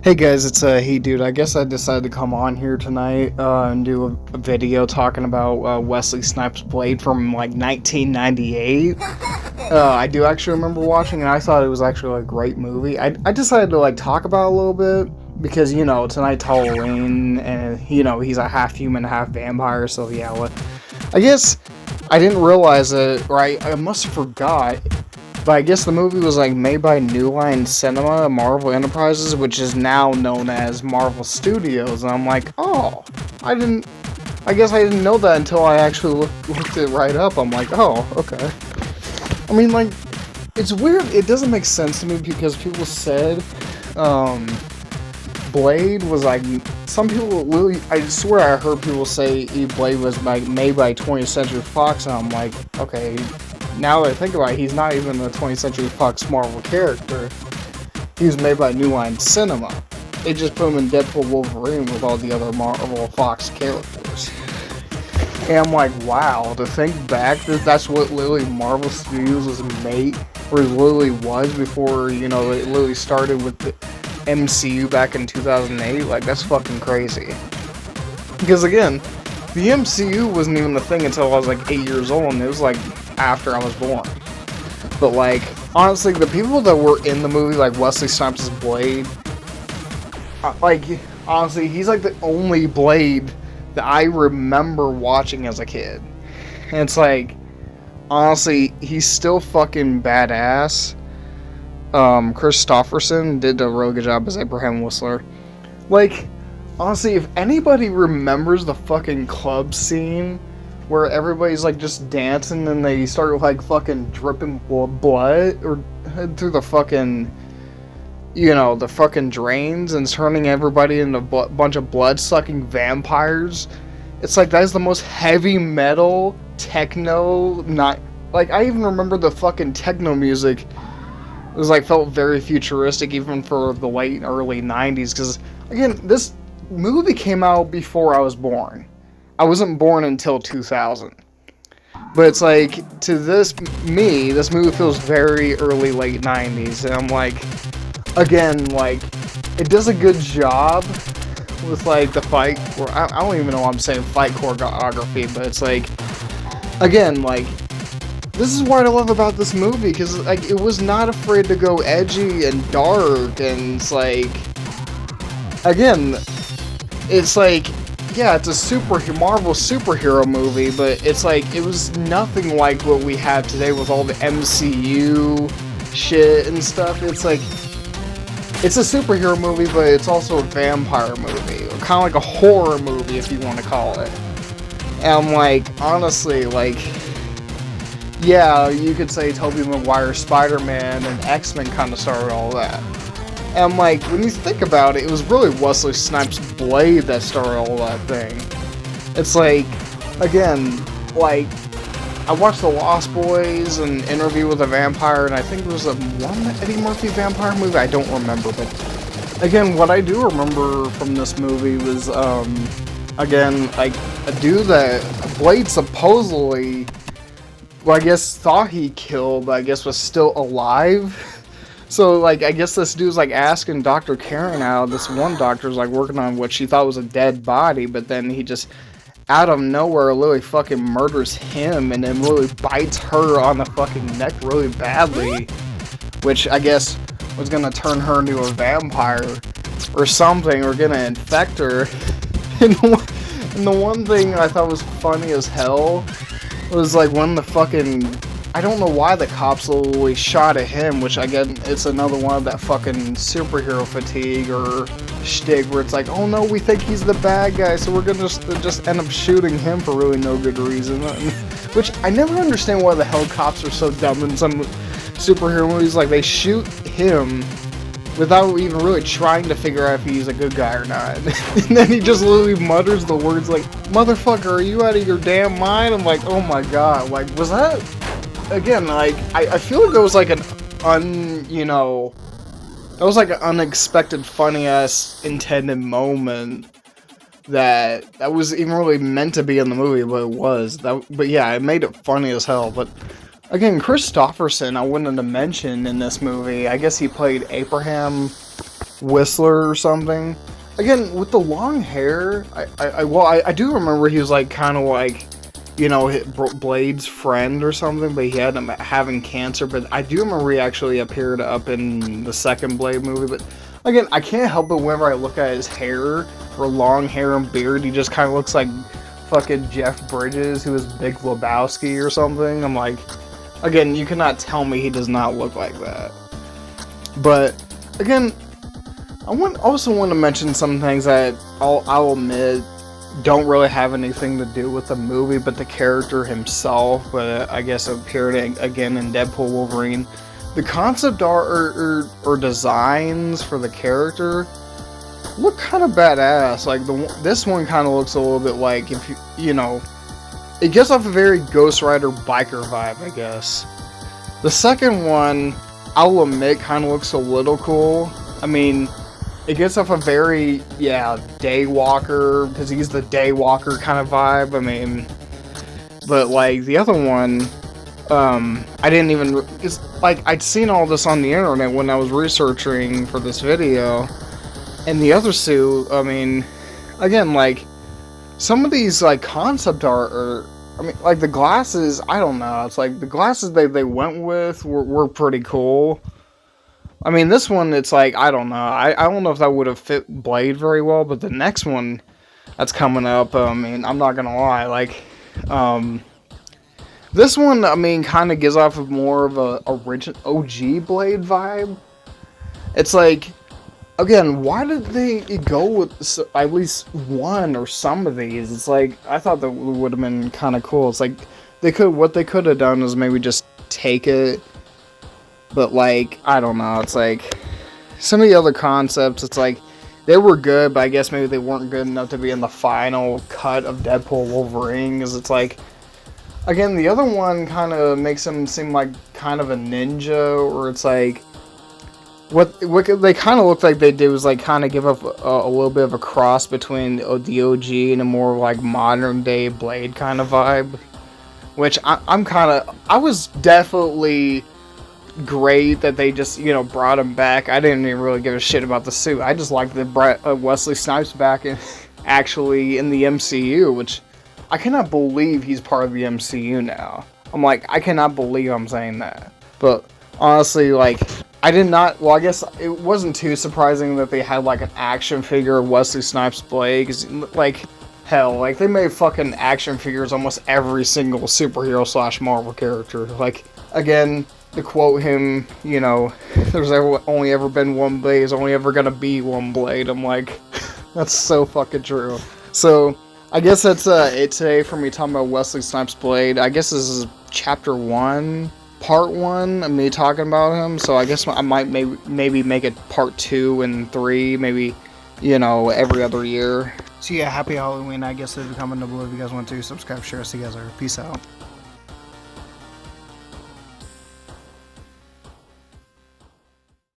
Hey guys, it's Hey Dude. I guess I decided to come on here tonight and do a video talking about Wesley Snipes Blade from like 1998. I do actually remember watching, and I thought it was actually a great movie. I decided to like talk about it a little bit because tonight's Halloween, and he's a half human, half vampire. So yeah, I guess I didn't realize it, right? I must have forgot. But I guess the movie was like made by New Line Cinema, Marvel Enterprises, which is now known as Marvel Studios. And I'm like, oh, I guess I didn't know that until I actually looked it right up. I'm like, oh, okay. I mean, like, it's weird. It doesn't make sense to me because people said, Blade was like, some people really, I swear I heard people say Blade was like made by 20th Century Fox, and I'm like, okay. Now that I think about it, he's not even a 20th Century Fox Marvel character. He was made by New Line Cinema. They just put him in Deadpool Wolverine with all the other Marvel Fox characters. And I'm like, wow, to think back, that's what literally Marvel Studios was made, or literally was before, it literally started with the MCU back in 2008. Like, that's fucking crazy. Because again, the MCU wasn't even a thing until I was like 8 years old, and it was like after I was born. But like, honestly, the people that were in the movie, like Wesley Snipes' Blade, like, honestly, he's like the only Blade that I remember watching as a kid. And it's like, honestly, he's still fucking badass. Christopherson did a really good job as Abraham Whistler. Like, honestly, if anybody remembers the fucking club scene where everybody's like just dancing and they start like fucking dripping blood or through the fucking, the fucking drains and turning everybody into a bunch of blood-sucking vampires. It's like, that is the most heavy metal techno, not like, I even remember the fucking techno music. It was like, felt very futuristic even for the late and early 90s, because again, this movie came out before I was born. I wasn't born until 2000. But it's like, to this movie feels very early, late 90s. And I'm like, again, like, it does a good job with, like, the fight. Or I don't even know why I'm saying fight choreography, but it's like, again, like, this is what I love about this movie, because, like, it was not afraid to go edgy and dark, and it's like, again, it's like, yeah, it's a Marvel superhero movie, but it's like, it was nothing like what we have today with all the MCU shit and stuff. It's like, it's a superhero movie, but it's also a vampire movie, or kind of like a horror movie, if you want to call it. And I'm like, honestly, like, yeah, you could say Tobey Maguire's Spider-Man and X-Men kind of started all that. And I'm like, when you think about it, it was really Wesley Snipes' Blade that started all that thing. It's like, again, like, I watched The Lost Boys and Interview with a Vampire, and I think there was one Eddie Murphy vampire movie, I don't remember, but again, what I do remember from this movie was, again, like, a dude that Blade supposedly, well, I guess thought he killed, but I guess was still alive. So, like, I guess this dude's, like, asking Dr. Karen out. This one doctor's, like, working on what she thought was a dead body, but then he just, out of nowhere, literally fucking murders him, and then literally bites her on the fucking neck really badly, which I guess was gonna turn her into a vampire or something, or gonna infect her. And the one thing I thought was funny as hell was, like, when the fucking, I don't know why the cops literally shot at him, which again, it's another one of that fucking superhero fatigue or shtick where it's like, oh no, we think he's the bad guy, so we're gonna just end up shooting him for really no good reason. Which I never understand why the hell cops are so dumb in some superhero movies. Like, they shoot him without even really trying to figure out if he's a good guy or not. And then he just literally mutters the words like, motherfucker, are you out of your damn mind? I'm like, oh my god, like, was that... Again, like, I feel like it was like an that was like an unexpected, funny-ass, intended moment that was even really meant to be in the movie, but it was. But yeah, it made it funny as hell. But again, Christopherson, I wanted to mention in this movie, I guess he played Abraham Whistler or something. Again, with the long hair, I do remember he was like kind of like, you know, Blade's friend or something, but he had him having cancer. But I do remember he actually appeared up in the second Blade movie. But again, I can't help it whenever I look at his hair, or long hair and beard, he just kind of looks like fucking Jeff Bridges, who is Big Lebowski or something. I'm like, again, you cannot tell me he does not look like that. But again, I also want to mention some things that I'll admit don't really have anything to do with the movie, but the character himself. But I guess appeared again in Deadpool Wolverine. The concept art or designs for the character look kind of badass. Like this one kind of looks a little bit like, if you know, it gives off a very Ghost Rider biker vibe, I guess. The second one, I'll admit, kind of looks a little cool. I mean, it gets off a very, Daywalker, because he's the Daywalker kind of vibe. I mean, but like the other one, I didn't even, it's like I'd seen all this on the internet when I was researching for this video. And the other suit, I mean, again, like some of these like concept art, or I mean, like the glasses, I don't know. It's like the glasses they went with were pretty cool. I mean, this one, it's like, I don't know. I don't know if that would have fit Blade very well, but the next one that's coming up, I mean, I'm not gonna lie, like, this one, I mean, kind of gives off of more of a original OG Blade vibe. It's like, again, why did they go with at least one or some of these? It's like, I thought that would have been kind of cool. It's like, what they could have done is maybe just take it. But, like, I don't know, it's like, some of the other concepts, it's like, they were good, but I guess maybe they weren't good enough to be in the final cut of Deadpool Wolverine, because it's like, again, the other one kind of makes him seem like kind of a ninja, or it's like, what they kind of looked like they did was, like, kind of give up a little bit of a cross between the OG and a more, like, modern-day Blade kind of vibe, which I was definitely great that they just, you know, brought him back. I didn't even really give a shit about the suit. I just liked that Wesley Snipes back actually in the MCU, which I cannot believe he's part of the MCU now. I'm like, I cannot believe I'm saying that. But honestly, like, I guess it wasn't too surprising that they had like an action figure of Wesley Snipes Blade, because like, hell, like they made fucking action figures almost every single superhero / Marvel character. Like, again, to quote him, you know, there's only ever been one Blade, there's only ever gonna be one Blade. I'm like, that's so fucking true. So, I guess that's it today for me talking about Wesley Snipes Blade. I guess this is chapter 1, part 1 of me talking about him. So I guess I might maybe make it part 2 and 3, maybe, you know, every other year. So yeah, happy Halloween. I guess if you comment down below if you guys want to subscribe, share, see you guys later. Peace out.